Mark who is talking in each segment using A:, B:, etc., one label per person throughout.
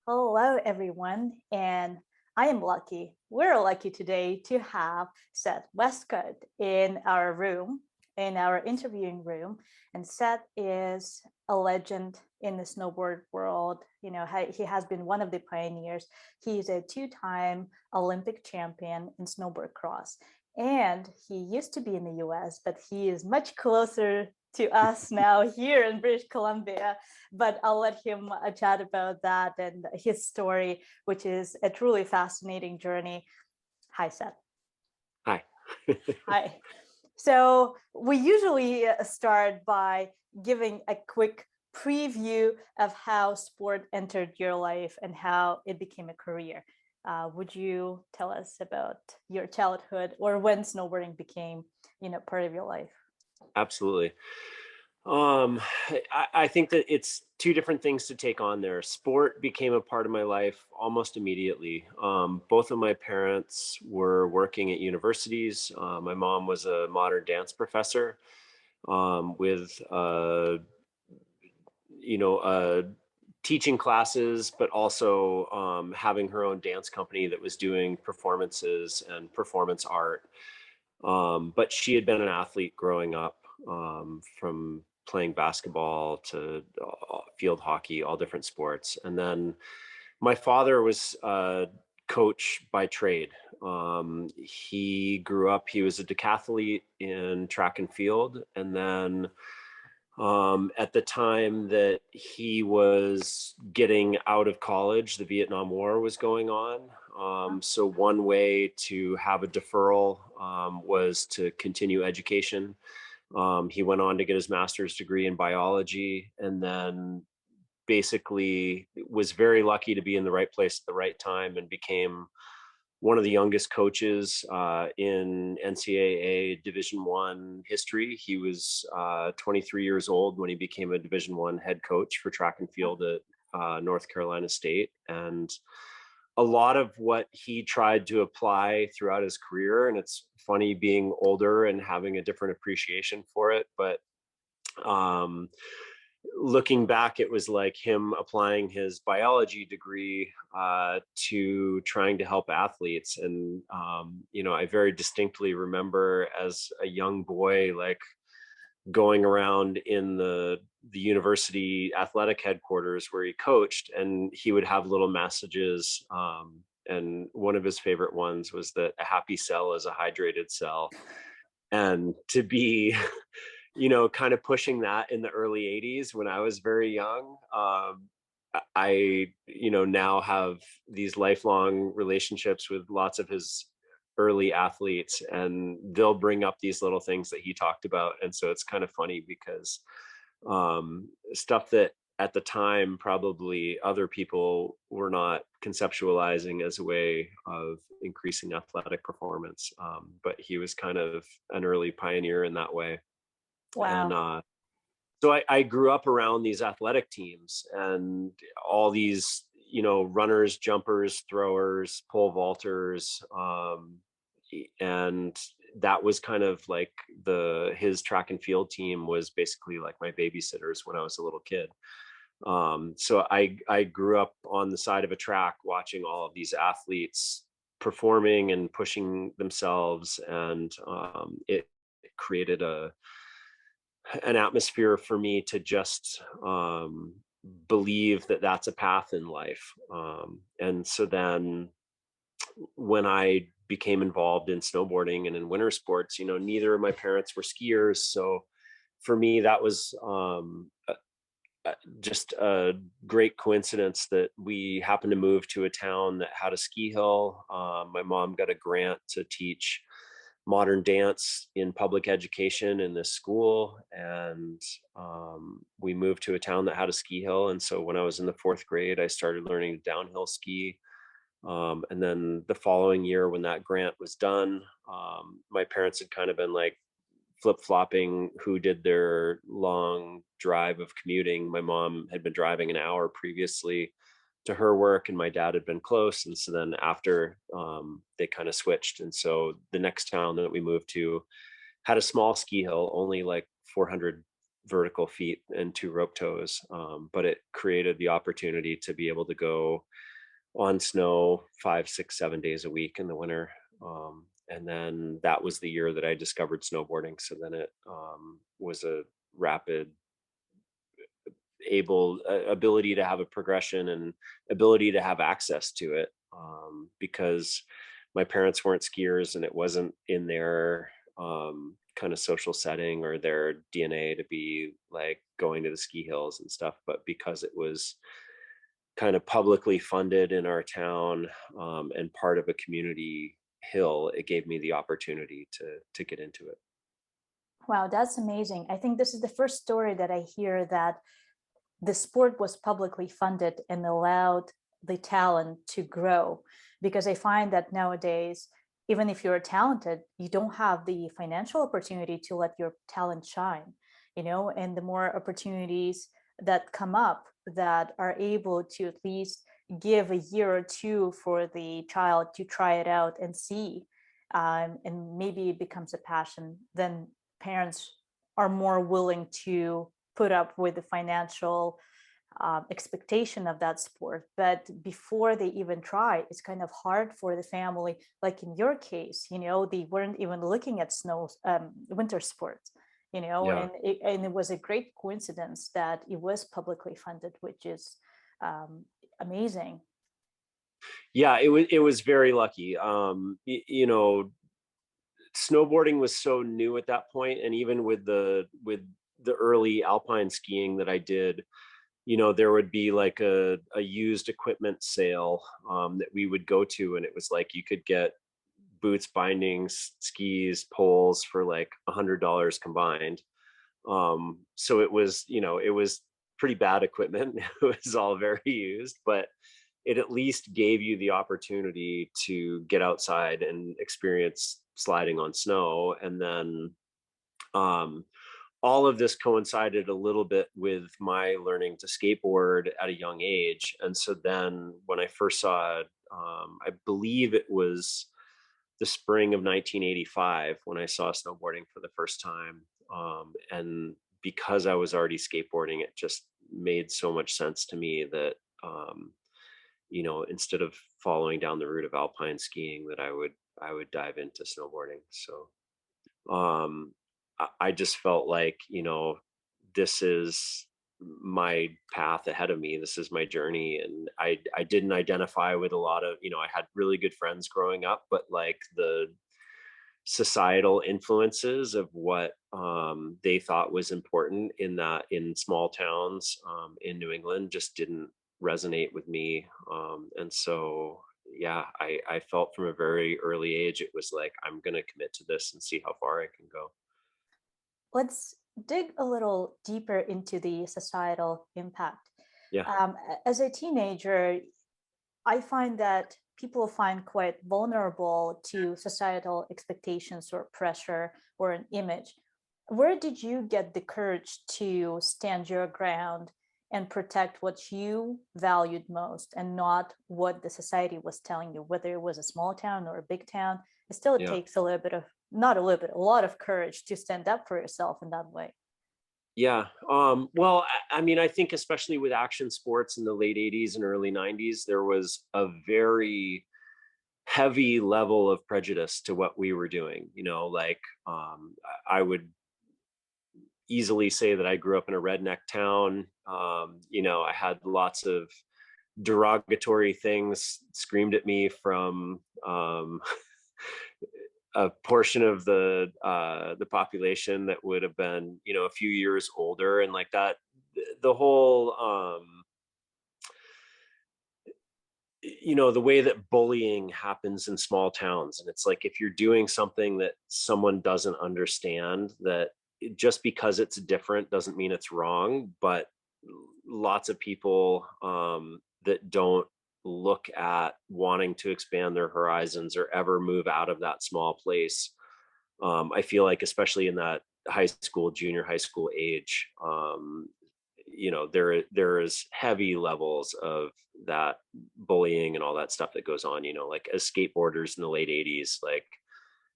A: Hello, everyone. And I am lucky. We're lucky today to have Seth Wescott in our room, in our interviewing room. And Seth is a legend in the snowboard world. He has been one of the pioneers. He's a two-time Olympic champion in snowboard cross. And he used to be in the US, but he is much closer to us now here in British Columbia. But I'll let him chat about that and his story, which is a truly fascinating journey. Hi, Seth.
B: Hi.
A: Hi. So we usually start by giving a quick preview of how sport entered your life and how it became a career. Would you tell us about your childhood or when snowboarding became, part of your life?
B: Absolutely. Um, I think that it's two different things to take on there. Sport became a part of my life almost immediately. Both of my parents were working at universities. My mom was a modern dance professor with, teaching classes, but also having her own dance company that was doing performances and performance art. But she had been an athlete growing up, from playing basketball to field hockey, all different sports. And then my father was a coach by trade. He grew up, he was a decathlete in track and field. And then at the time that he was getting out of college, the Vietnam War was going on. So one way to have a deferral was to continue education. He went on to get his master's degree in biology, and then basically was very lucky to be in the right place at the right time and became one of the youngest coaches in NCAA Division One history. He was 23 years old when he became a Division One head coach for track and field at North Carolina State. And a lot of what he tried to apply throughout his career, and it's funny being older and having a different appreciation for it, but um, looking back, it was like him applying his biology degree to trying to help athletes. And, I very distinctly remember as a young boy, like going around in the university athletic headquarters where he coached, and he would have little messages. And one of his favorite ones was that a happy cell is a hydrated cell. And to be kind of pushing that in the early 80s when I was very young. I now have these lifelong relationships with lots of his early athletes, and they'll bring up these little things that he talked about. And so it's kind of funny because stuff that at the time probably other people were not conceptualizing as a way of increasing athletic performance. But he was kind of an early pioneer in that way. And
A: Wow.
B: so I grew up around these athletic teams and all these, runners, jumpers, throwers, pole vaulters. And that was kind of like his track and field team was basically like my babysitters when I was a little kid. So I grew up on the side of a track watching all of these athletes performing and pushing themselves. And it created an atmosphere for me to just believe that that's a path in life. And so then when I became involved in snowboarding and in winter sports, neither of my parents were skiers. So for me, that was just a great coincidence that we happened to move to a town that had a ski hill. My mom got a grant to teach modern dance in public education in this school, and we moved to a town that had a ski hill. And so when I was in the fourth grade, I started learning downhill ski. And then the following year, when that grant was done, my parents had kind of been like flip-flopping who did their long drive of commuting. My mom had been driving an hour previously to her work, and my dad had been close. And so then after, they kind of switched. And so the next town that we moved to had a small ski hill, only like 400 vertical feet and 2 rope toes. But it created the opportunity to be able to go on snow 5, 6, 7 days a week in the winter. And then that was the year that I discovered snowboarding. So then it was a rapid ability to have a progression and ability to have access to it, because my parents weren't skiers and it wasn't in their kind of social setting or their DNA to be like going to the ski hills and stuff. But because it was kind of publicly funded in our town, and part of a community hill, it gave me the opportunity to get into it.
A: Wow, that's amazing. I think this is the first story that I hear that the sport was publicly funded and allowed the talent to grow. Because I find that nowadays, even if you're talented, you don't have the financial opportunity to let your talent shine, and the more opportunities that come up that are able to at least give a year or two for the child to try it out and see, and maybe it becomes a passion, then parents are more willing to put up with the financial expectation of that sport. But before they even try, it's kind of hard for the family. Like in your case, they weren't even looking at winter sports,
B: Yeah.
A: and it was a great coincidence that it was publicly funded, which is amazing.
B: Yeah, it was very lucky. Snowboarding was so new at that point, and even with the early alpine skiing that I did, there would be like a used equipment sale, that we would go to, and it was like you could get boots, bindings, skis, poles for like $100 combined. So it was pretty bad equipment. It was all very used, but it at least gave you the opportunity to get outside and experience sliding on snow. And then um, all of this coincided a little bit with my learning to skateboard at a young age. And so then when I first saw it, I believe it was the spring of 1985 when I saw snowboarding for the first time. And because I was already skateboarding, it just made so much sense to me that, instead of following down the route of alpine skiing, that I would dive into snowboarding. So um, I just felt like, this is my path ahead of me. This is my journey. And I didn't identify with a lot of, I had really good friends growing up, but like the societal influences of what they thought was important in small towns, in New England, just didn't resonate with me. And so, yeah, I felt from a very early age, it was like, I'm going to commit to this and see how far I can go.
A: Let's dig a little deeper into the societal impact.
B: Yeah.
A: As a teenager, I find that people find quite vulnerable to societal expectations or pressure or an image. Where did you get the courage to stand your ground and protect what you valued most and not what the society was telling you, whether it was a small town or a big town? It
B: Yeah.
A: takes a little bit of, not a little bit, a lot of courage to stand up for yourself in that way.
B: Yeah. Well, I mean, I think especially with action sports in the late 80s and early 90s, there was a very heavy level of prejudice to what we were doing. Like, I would easily say that I grew up in a redneck town. I had lots of derogatory things screamed at me from, a portion of the population that would have been, a few years older, and like that, the whole, the way that bullying happens in small towns. And it's like, if you're doing something that someone doesn't understand, that just because it's different doesn't mean it's wrong. But lots of people, that don't look at wanting to expand their horizons or ever move out of that small place, I feel like, especially in that high school, junior high school age, there is heavy levels of that bullying and all that stuff that goes on. Like, as skateboarders in the late 80s, like,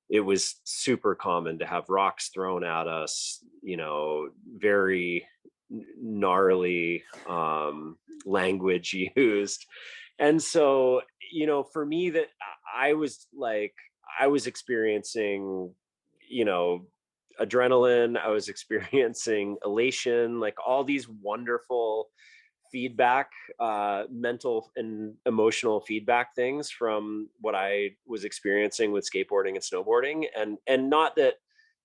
B: it was super common to have rocks thrown at us, very gnarly language used. And so, for me, that I was like, I was experiencing, you know, adrenaline, I was experiencing elation, like all these wonderful feedback, mental and emotional feedback things from what I was experiencing with skateboarding and snowboarding. And not that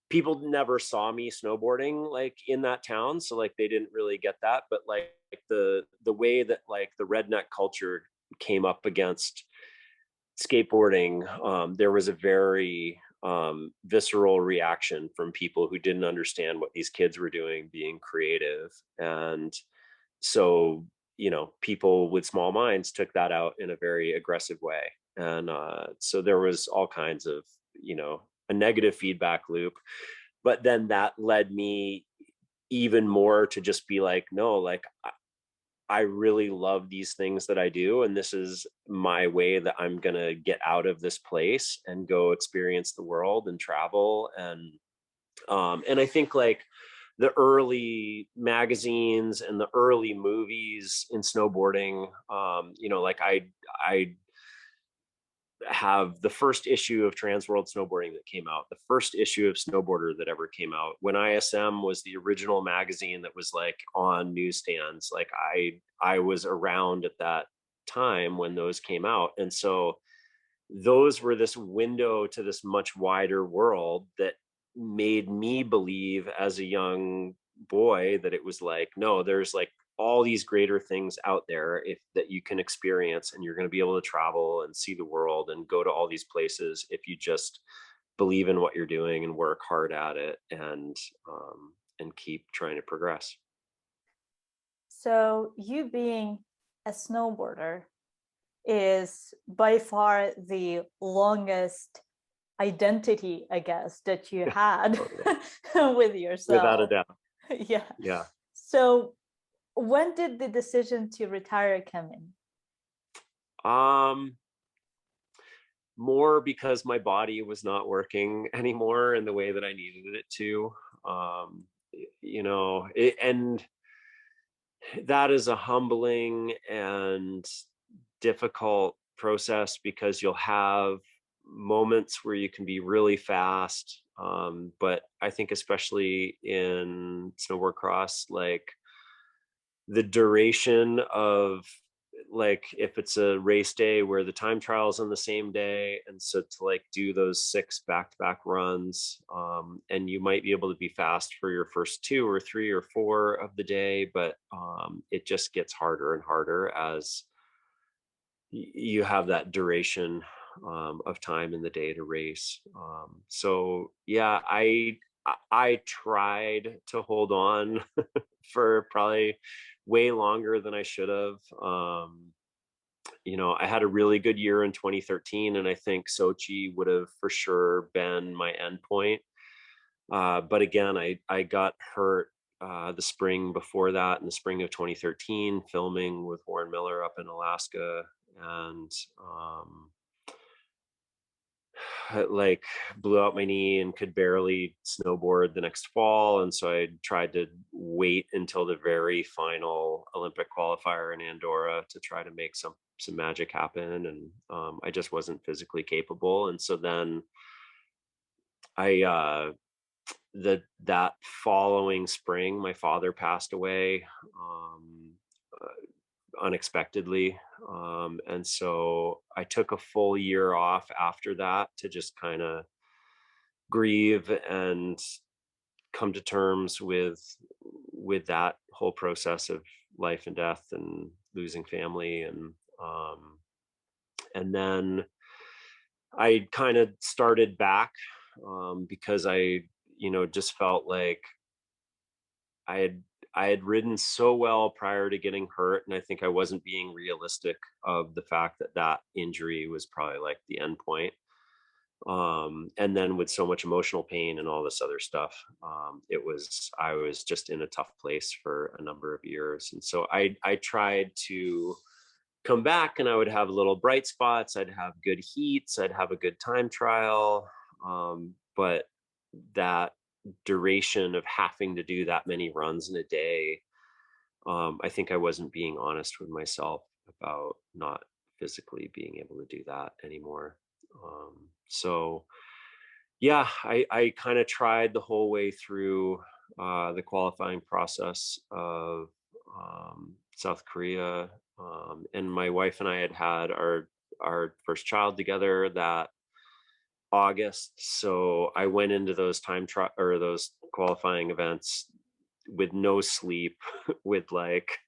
B: people never saw me snowboarding like in that town, so like they didn't really get that, but like the way that like the redneck culture came up against skateboarding, there was a very visceral reaction from people who didn't understand what these kids were doing being creative. And so, people with small minds took that out in a very aggressive way. And so there was all kinds of, a negative feedback loop. But then that led me even more to just be like, no, like I really love these things that I do. And this is my way that I'm going to get out of this place and go experience the world and travel. And I think like the early magazines and the early movies in snowboarding, like I have the first issue of Trans World Snowboarding that came out, the first issue of Snowboarder that ever came out, when ISM was the original magazine that was like on newsstands. Like I was around at that time when those came out. And so those were this window to this much wider world that made me believe as a young boy that it was like, no, there's like all these greater things out there if that you can experience, and you're going to be able to travel and see the world and go to all these places if you just believe in what you're doing and work hard at it, and keep trying to progress.
A: So you being a snowboarder is by far the longest identity, I guess, that you had
B: Totally.
A: with
B: Without a
A: yourself.
B: doubt.
A: Yeah.
B: Yeah.
A: So when did the decision to retire come in?
B: Um, More because my body was not working anymore in the way that I needed it to. And that is a humbling and difficult process, because you'll have moments where you can be really fast. But I think especially in snowboard cross, like the duration of, like if it's a race day where the time trials on the same day, and so to like do those 6 back-to-back runs, and you might be able to be fast for your first 2 or 3 or 4 of the day, but it just gets harder and harder as you have that duration of time in the day to race. So yeah, I tried to hold on for probably way longer than I should have. I had a really good year in 2013, and I think Sochi would have for sure been my end point. But again, I got hurt the spring before that, in the spring of 2013, filming with Warren Miller up in Alaska, and like blew out my knee and could barely snowboard the next fall. And so I tried to wait until the very final Olympic qualifier in Andorra to try to make some magic happen. And I just wasn't physically capable. And so then I that following spring, my father passed away unexpectedly. And so I took a full year off after that to just kind of grieve and come to terms with that whole process of life and death and losing family. And then I kind of started back, because I just felt like I had I had ridden so well prior to getting hurt, and I think I wasn't being realistic of the fact that that injury was probably like the end point. And then with so much emotional pain and all this other stuff, I was just in a tough place for a number of years. And so I tried to come back, and I would have little bright spots. I'd have good heats. I'd have a good time trial. But that duration of having to do that many runs in a day, I think I wasn't being honest with myself about not physically being able to do that anymore. So yeah, I kind of tried the whole way through the qualifying process of South Korea, and my wife and I had our first child together that August. So I went into those or those qualifying events with no sleep, with like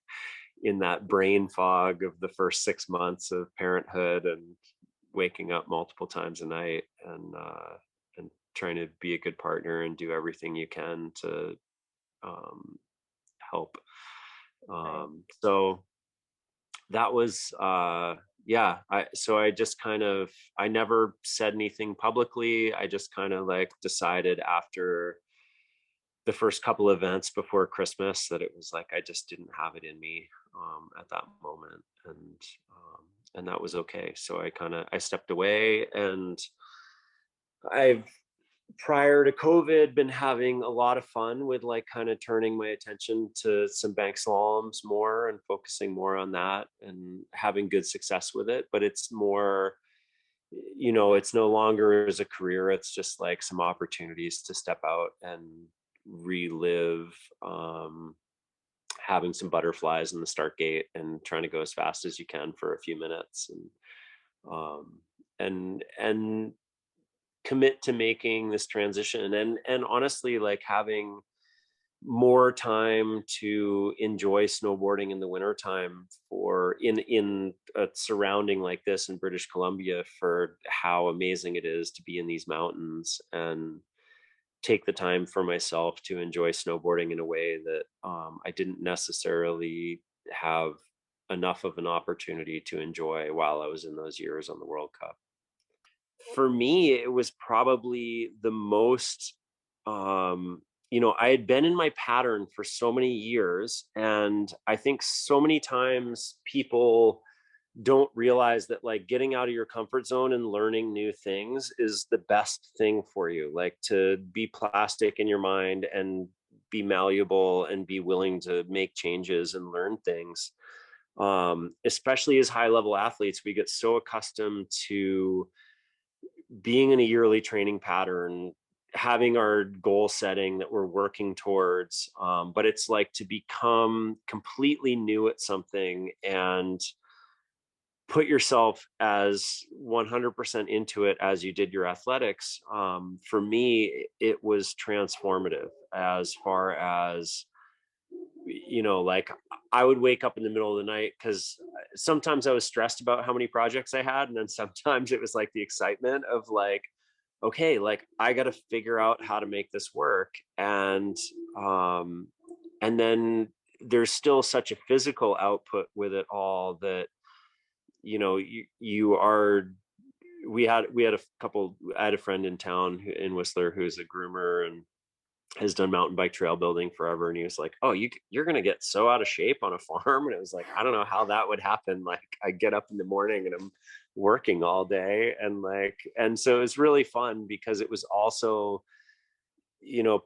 B: in that brain fog of the first 6 months of parenthood and waking up multiple times a night and trying to be a good partner and do everything you can to um, help.
A: Right.
B: So that was yeah. I just kind of, I never said anything publicly. I just kind of like decided after the first couple events before Christmas that it was like I just didn't have it in me at that moment, and that was okay. So I stepped away, and I've prior to COVID been having a lot of fun with like kind of turning my attention to some bank slaloms more and focusing more on that and having good success with it. But it's more, it's no longer as a career. It's just like some opportunities to step out and relive having some butterflies in the start gate and trying to go as fast as you can for a few minutes, um, and commit to making this transition, and honestly like having more time to enjoy snowboarding in the wintertime for in a surrounding like this in British Columbia, for how amazing it is to be in these mountains and take the time for myself to enjoy snowboarding in a way that I didn't necessarily have enough of an opportunity to enjoy while I was in those years on the World Cup. For me, it was probably the most, um, I had been in my pattern for so many years. And I think so many times people don't realize that like getting out of your comfort zone and learning new things is the best thing for you. Like to be plastic in your mind and be malleable and be willing to make changes and learn things. Especially as high level athletes, we get so accustomed to being in a yearly training pattern, having our goal setting that we're working towards. But it's like to become completely new at something and put yourself as 100% into it as you did your athletics. For me, it was transformative as far as, like I would wake up in the middle of the night because sometimes I was stressed about how many projects I had. And then sometimes it was like the excitement of like, okay, like I got to figure out how to make this work. And then there's still such a physical output with it all that, you are, we had a couple, I had a friend in town in Whistler who's a groomer and has done mountain bike trail building forever, and he was like, oh, you're gonna get so out of shape on a farm. And it was like, I don't know how that would happen. Like I get up in the morning and I'm working all day, and so it's really fun because it was also,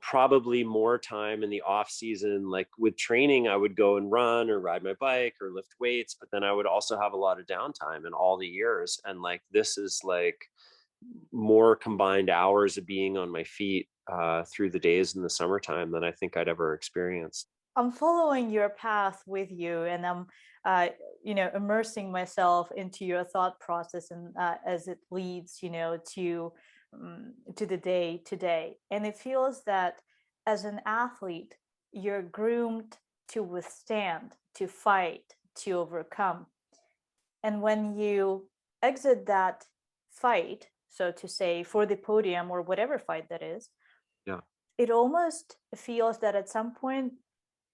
B: probably more time in the off season. Like with training, I would go and run or ride my bike or lift weights, but then I would also have a lot of downtime in all the years. And like this is like more combined hours of being on my feet through the days in the summertime than I think I'd ever experienced.
A: I'm following your path with you, and I'm, uh, immersing myself into your thought process, and as it leads, to the day today. And it feels that as an athlete, you're groomed to withstand, to fight, to overcome. And when you exit that fight, so to say, for the podium or whatever fight that is,
B: Yeah,
A: it almost feels that at some point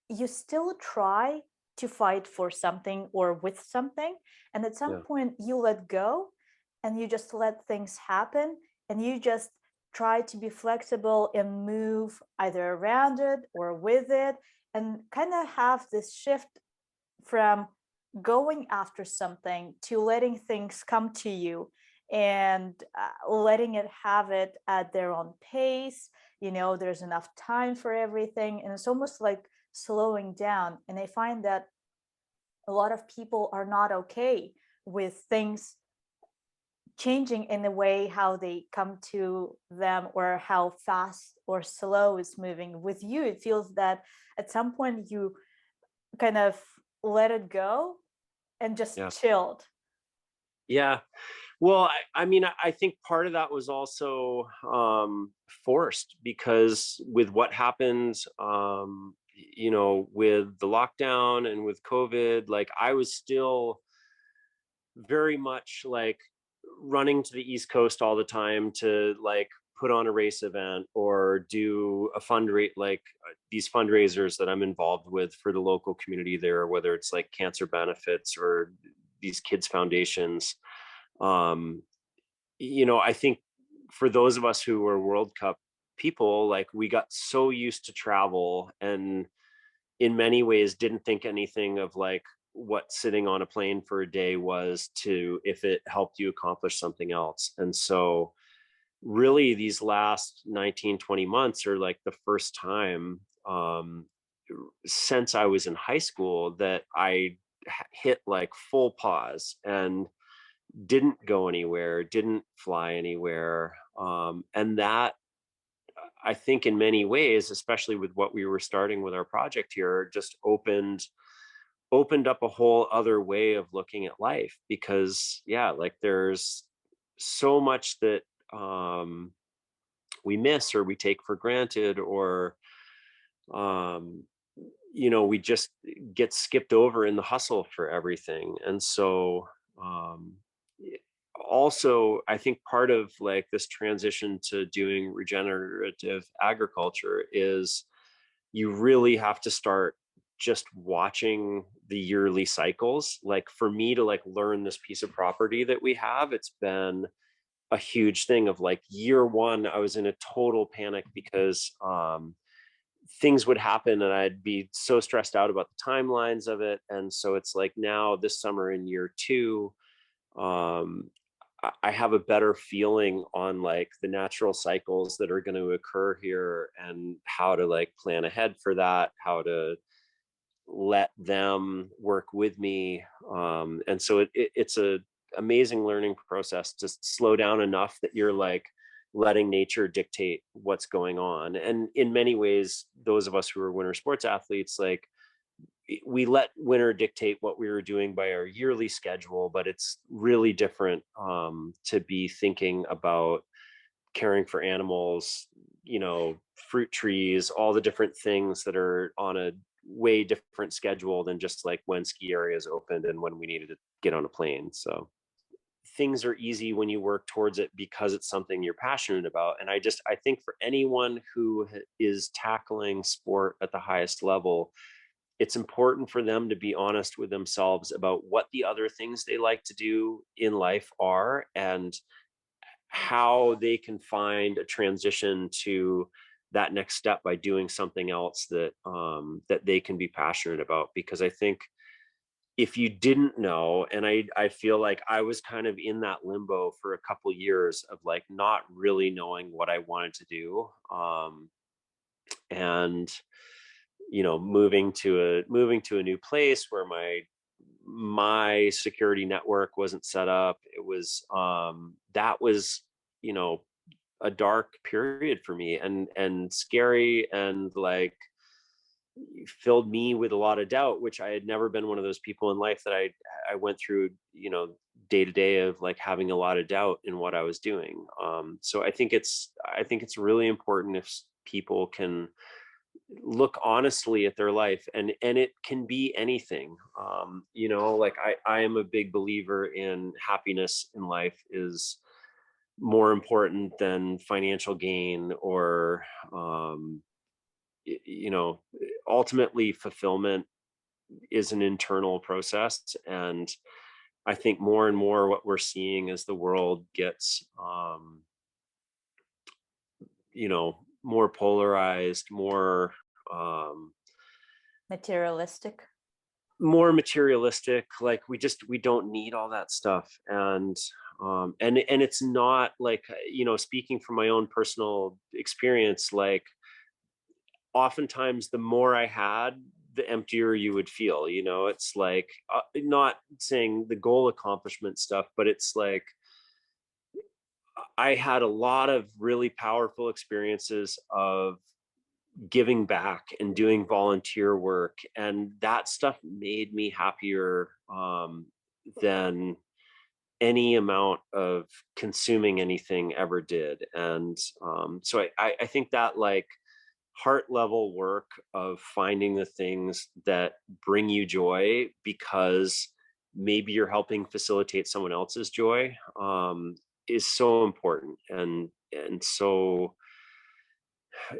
A: you still try to fight for something or with something, and at some
B: yeah,
A: point you let go and you just let things happen, and you just try to be flexible and move either around it or with it, and kind of have this shift from going after something to letting things come to you and letting it have it at their own pace. There's enough time for everything, and it's almost like slowing down. And I find that a lot of people are not okay with things changing in the way how they come to them, or how fast or slow is moving. With you, it feels that at some point you kind of let it go and just
B: Yeah.
A: chilled.
B: Yeah. Well, I mean, I think part of that was also forced, because with what happened, with the lockdown and with COVID, like I was still very much like running to the East Coast all the time to like put on a race event or do a these fundraisers that I'm involved with for the local community there, whether it's like cancer benefits or these kids foundations. Um, I think for those of us who were World Cup people, like we got so used to travel, and in many ways didn't think anything of like what sitting on a plane for a day was, to if it helped you accomplish something else. And so really these last 19, 20 months are like the first time since I was in high school that I hit like full pause and didn't go anywhere, didn't fly anywhere. And that, I think, in many ways, especially with what we were starting with our project here, just opened up a whole other way of looking at life. Because yeah, like there's so much that we miss or we take for granted, or um, we just get skipped over in the hustle for everything. And so um, also, I think part of like this transition to doing regenerative agriculture is you really have to start just watching the yearly cycles. Like for me to like learn this piece of property that we have, it's been a huge thing of like year one, I was in a total panic because things would happen and I'd be so stressed out about the timelines of it. And so it's like now this summer in year two, um, I have a better feeling on like the natural cycles that are going to occur here and how to like plan ahead for that, how to let them work with me. And so it's a amazing learning process to slow down enough that you're like letting nature dictate what's going on. And in many ways, those of us who are winter sports athletes, like we let winter dictate what we were doing by our yearly schedule, but it's really different to be thinking about caring for animals, fruit trees, all the different things that are on a way different schedule than just like when ski areas opened and when we needed to get on a plane. So things are easy when you work towards it because it's something you're passionate about. And I think for anyone who is tackling sport at the highest level, it's important for them to be honest with themselves about what the other things they like to do in life are, and how they can find a transition to that next step by doing something else that they can be passionate about. Because I think if you didn't know, and I feel like I was kind of in that limbo for a couple years of like not really knowing what I wanted to do, and moving to a new place where my security network wasn't set up. It was that was you know a dark period for me, and scary, and like filled me with a lot of doubt, which I had never been one of those people in life that I went through day to day of like having a lot of doubt in what I was doing. So I think it's really important if people can look honestly at their life, and it can be anything. Like I am a big believer in happiness in life is more important than financial gain, or y- you know ultimately fulfillment is an internal process. And I think more and more what we're seeing as the world gets more polarized, um
A: Materialistic.
B: more materialistic, like we don't need all that stuff. And And it's not like, speaking from my own personal experience, like oftentimes the more I had, the emptier you would feel. It's like, not saying the goal accomplishment stuff, but it's like I had a lot of really powerful experiences of giving back and doing volunteer work, and that stuff made me happier than any amount of consuming anything ever did. And so I think that, like, heart level work of finding the things that bring you joy because maybe you're helping facilitate someone else's joy, is so important. And so,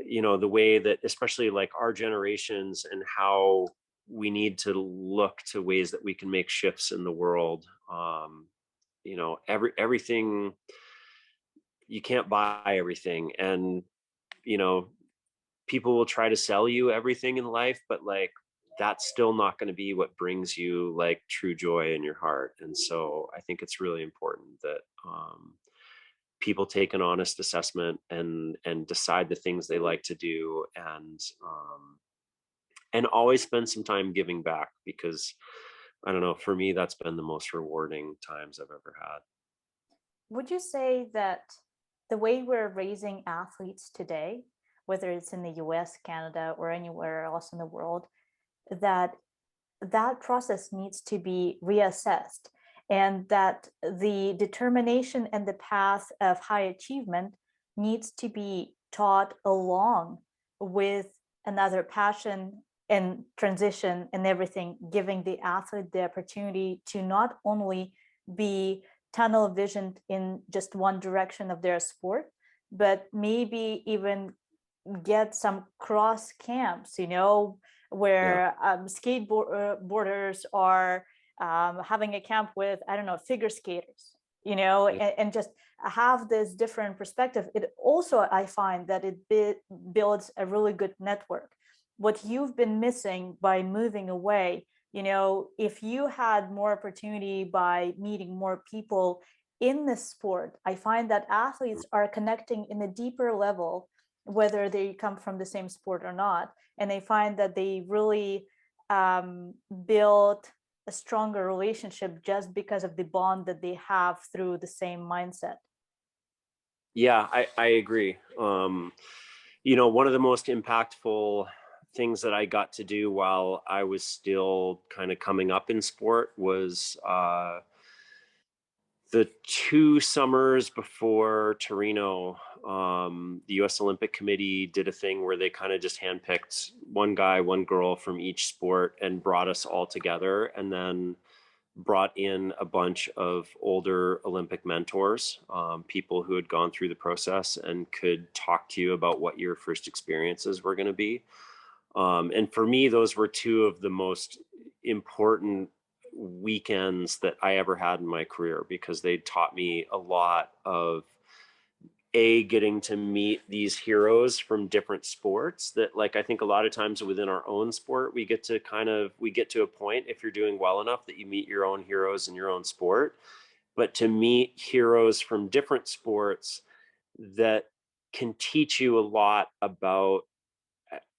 B: the way that, especially like our generations, and how we need to look to ways that we can make shifts in the world. Everything, you can't buy everything. And you know people will try to sell you everything in life, but like that's still not going to be what brings you like true joy in your heart. And so I think it's really important that people take an honest assessment and decide the things they like to do, and always spend some time giving back, because I don't know, for me that's been the most rewarding times I've ever had.
A: Would you say that the way we're raising athletes today, whether it's in the US, Canada, or anywhere else in the world, that that process needs to be reassessed, and that the determination and the path of high achievement needs to be taught along with another passion and transition and everything, giving the athlete the opportunity to not only be tunnel visioned in just one direction of their sport, but maybe even get some cross camps,
B: Yeah.
A: where skateboarders are having a camp with, I don't know, figure skaters,
B: Yeah.
A: and just have this different perspective. It also, I find that it builds a really good network. What you've been missing by moving away, if you had more opportunity by meeting more people in this sport, I find that athletes are connecting in a deeper level, whether they come from the same sport or not. And they find that they really build a stronger relationship just because of the bond that they have through the same mindset.
B: Yeah, I agree. One of the most impactful things that I got to do while I was still kind of coming up in sport was the 2 summers before Torino. The U.S. Olympic Committee did a thing where they kind of just handpicked one guy, one girl from each sport and brought us all together, and then brought in a bunch of older Olympic mentors, people who had gone through the process and could talk to you about what your first experiences were going to be. And for me, those were two of the most important weekends that I ever had in my career, because they taught me a lot of getting to meet these heroes from different sports that, like, I think a lot of times within our own sport, we get to a point, if you're doing well enough, that you meet your own heroes in your own sport. But to meet heroes from different sports that can teach you a lot about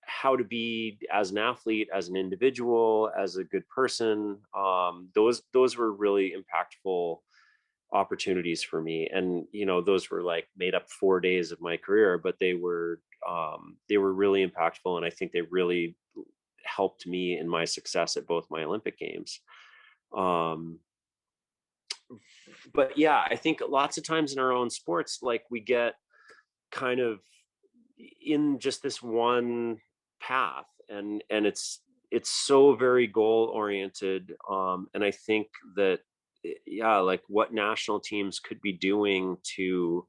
B: how to be as an athlete, as an individual, as a good person, those were really impactful opportunities for me. And those were like made up 4 days of my career, but they were really impactful, and I think they really helped me in my success at both my Olympic games. um but yeah, I think lots of times in our own sports, like, we get kind of in just this one path, and it's so very goal oriented. And I think that, yeah, like, what national teams could be doing to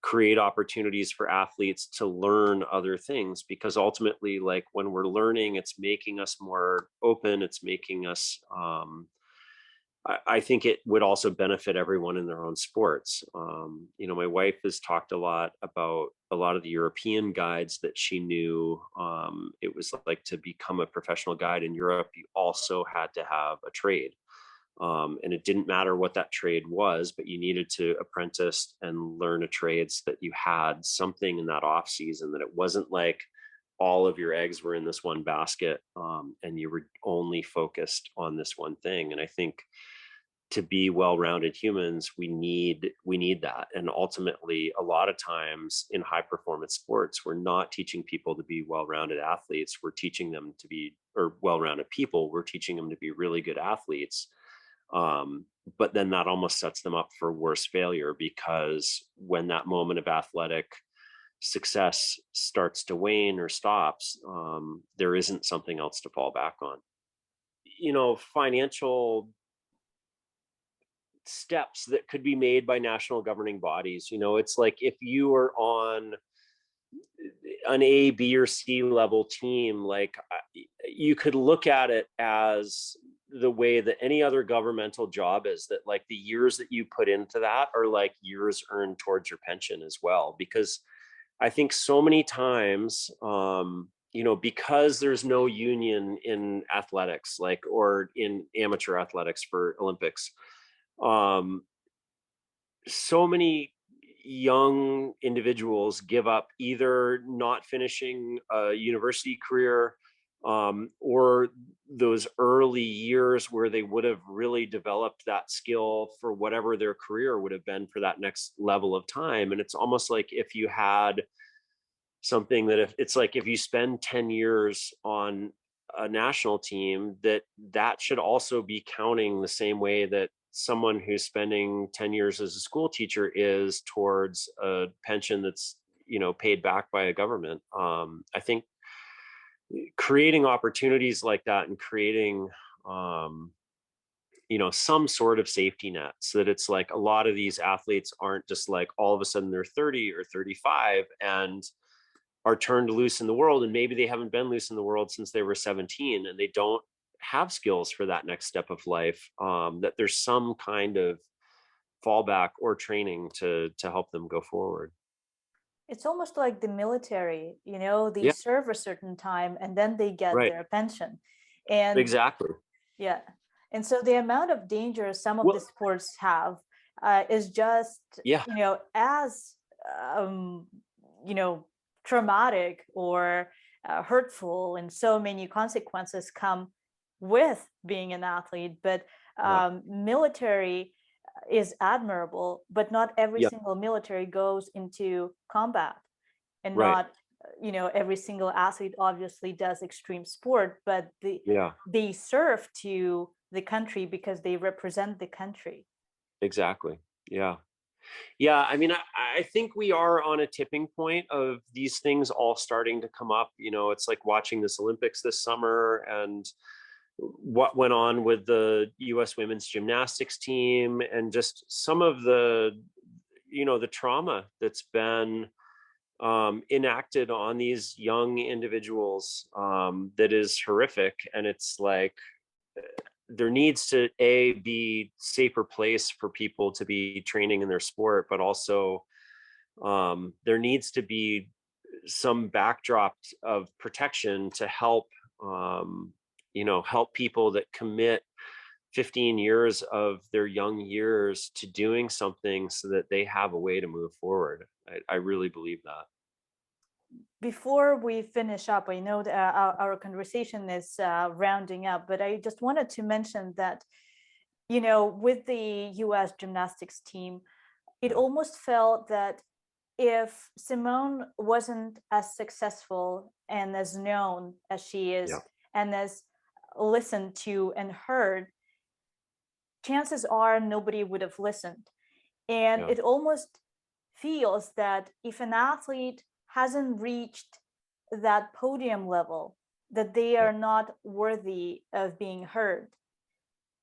B: create opportunities for athletes to learn other things, because ultimately, like, when we're learning, it's making us more open, it's making us, I think it would also benefit everyone in their own sports. My wife has talked a lot about a lot of the European guides that she knew. It was like, to become a professional guide in Europe, you also had to have a trade. And it didn't matter what that trade was, but you needed to apprentice and learn a trade so that you had something in that off season, that it wasn't like all of your eggs were in this one basket, and you were only focused on this one thing. And I think to be well-rounded humans, we need that. And ultimately, a lot of times in high performance sports, we're not teaching people to be well-rounded athletes. We're teaching them to be, or well-rounded people, we're teaching them to be really good athletes. But then that almost sets them up for worse failure, because when that moment of athletic success starts to wane or stops, there isn't something else to fall back on. Financial steps that could be made by national governing bodies. It's like if you are on an A, B, or C level team, like you could look at it as the way that any other governmental job is, that like the years that you put into that are like years earned towards your pension as well. Because I think so many times, because there's no union in athletics, like, or in amateur athletics for Olympics, um, so many young individuals give up either not finishing a university career, or those early years where they would have really developed that skill for whatever their career would have been for that next level of time. And it's almost like if you had something that, if it's like if you spend 10 years on a national team, that should also be counting the same way that someone who's spending 10 years as a school teacher is towards a pension that's paid back by a government. I think creating opportunities like that, and creating some sort of safety net, so that it's like a lot of these athletes aren't just like all of a sudden they're 30 or 35 and are turned loose in the world, and maybe they haven't been loose in the world since they were 17, and they don't have skills for that next step of life, that there's some kind of fallback or training to help them go forward.
A: It's almost like the military, they
B: Yeah,
A: serve a certain time and then they get
B: right.
A: their pension. And
B: Exactly.
A: yeah. And so the amount of danger some of the
B: Well,
A: sports have is just,
B: yeah,
A: as, um, you know, traumatic or hurtful, and so many consequences come with being an athlete. But
B: yeah,
A: military is admirable, but not every
B: yeah,
A: single military goes into combat, and
B: right.
A: not every single athlete obviously does extreme sport, but
B: Yeah,
A: they serve to the country because they represent the country.
B: exactly. Yeah. Yeah, I mean, I think we are on a tipping point of these things all starting to come up. It's like watching this Olympics this summer, and what went on with the US women's gymnastics team, and just some of the trauma that's been enacted on these young individuals, that is horrific. And it's like there needs to be safer place for people to be training in their sport, but also there needs to be some backdrop of protection to help, help people that commit 15 years of their young years to doing something, so that they have a way to move forward. I really believe that.
A: Before we finish up, I know that our conversation is rounding up, but I just wanted to mention that, with the US gymnastics team, it
B: Yeah,
A: almost felt that if Simone wasn't as successful and as known as she
B: yeah,
A: is, and as listened to and heard, chances are nobody would have listened. And
B: yeah,
A: it almost feels that if an athlete hasn't reached that podium level, that they
B: yeah,
A: are not worthy of being heard,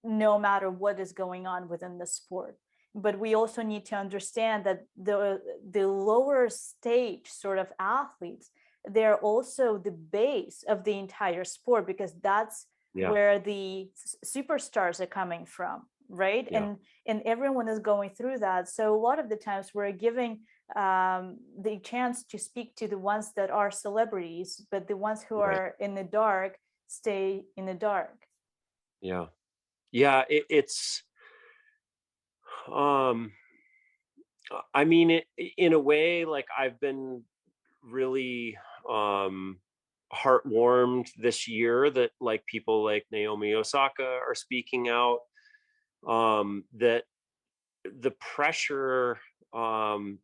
A: no matter what is going on within the sport. But we also need to understand that the lower stage sort of athletes, they're also the base of the entire sport, because that's
B: yeah,
A: where the superstars are coming from, right?
B: yeah,
A: And everyone is going through that. So a lot of the times we're giving the chance to speak to the ones that are celebrities, but the ones who
B: right.
A: are in the dark stay in the dark.
B: Yeah. Yeah, um I mean, in a way, like I've been really um heartwarmed this year that like people like Naomi Osaka are speaking out, that the pressure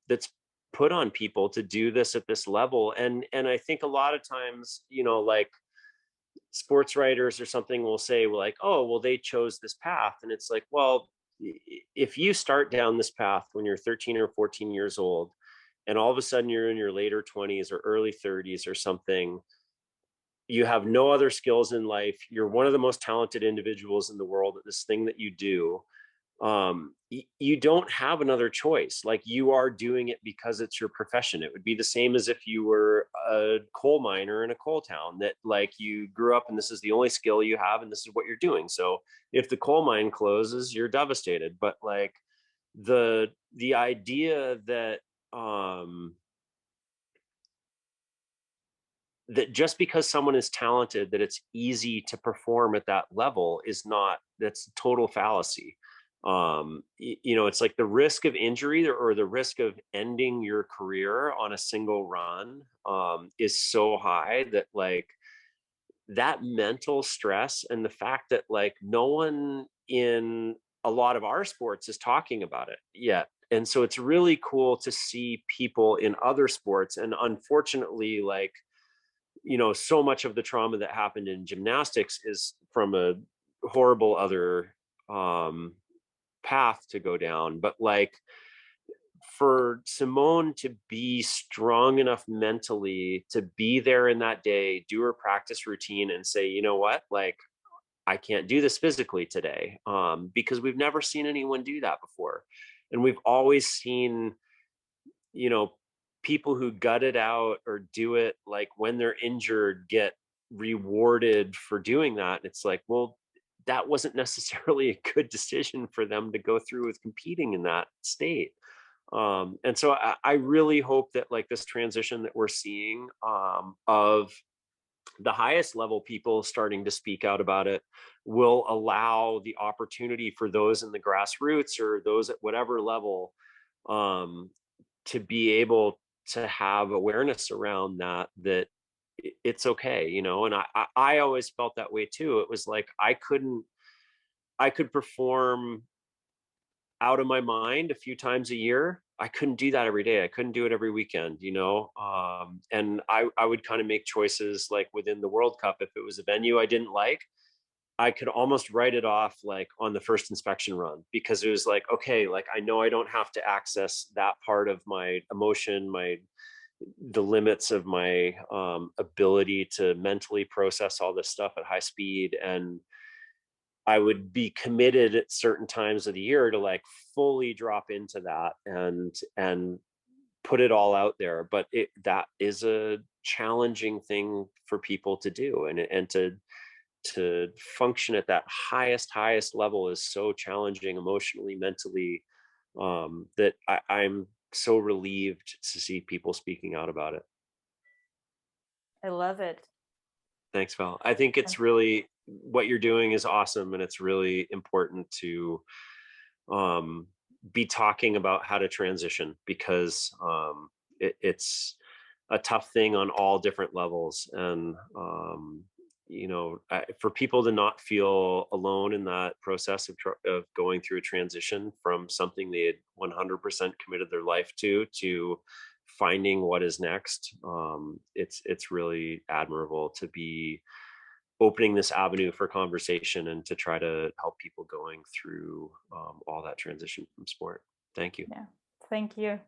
B: that's put on people to do this at this level. And I think a lot of times, like sports writers or something will say, well, like, oh, well, they chose this path. And it's like, well, if you start down this path when you're 13 or 14 years old, and all of a sudden you're in your later 20s or early 30s or something, you have no other skills in life, you're one of the most talented individuals in the world at this thing that you do, you don't have another choice. Like, you are doing it because it's your profession. It would be the same as if you were a coal miner in a coal town, that like you grew up and this is the only skill you have and this is what you're doing. So if the coal mine closes, you're devastated. But like the idea that um that just because someone is talented, that it's easy to perform at that level is not, that's total fallacy. It's like the risk of injury or the risk of ending your career on a single run is so high that like that mental stress, and the fact that like no one in a lot of our sports is talking about it yet. And so it's really cool to see people in other sports. And unfortunately, like, so much of the trauma that happened in gymnastics is from a horrible other um, path to go down. But like for Simone to be strong enough mentally to be there in that day, do her practice routine, and say, you know what, like I can't do this physically today, because we've never seen anyone do that before, and we've always seen you know, people who gut it out or do it like when they're injured get rewarded for doing that. And it's like, well, that wasn't necessarily a good decision for them to go through with competing in that state. And so I really hope that like this transition that we're seeing, of the highest level people starting to speak out about it, will allow the opportunity for those in the grassroots or those at whatever level, um, to be able to have awareness around that it's okay, and I always felt that way too. It was like I could perform out of my mind a few times a year. I couldn't do that every day. I couldn't do it every weekend, and I would kind of make choices like within the World Cup. If it was a venue I didn't like, I could almost write it off like on the first inspection run, because it was like, okay, like I know I don't have to access that part of my emotion, the limits of my ability to mentally process all this stuff at high speed. And I would be committed at certain times of the year to like fully drop into that and put it all out there. But that is a challenging thing for people to do, and to function at that highest level is so challenging emotionally, mentally, that I'm so relieved to see people speaking out about it.
A: I love it.
B: Thanks, Val. I think
A: Uh,
B: it's really, what you're doing is awesome, and it's really important to um, be talking about how to transition, because it's a tough thing on all different levels. And for people to not feel alone in that process of going through a transition from something they had 100% committed their life to finding what is next, it's really admirable to be opening this avenue for conversation and to try to help people going through all that transition from sport. Thank you.
A: yeah. Thank you.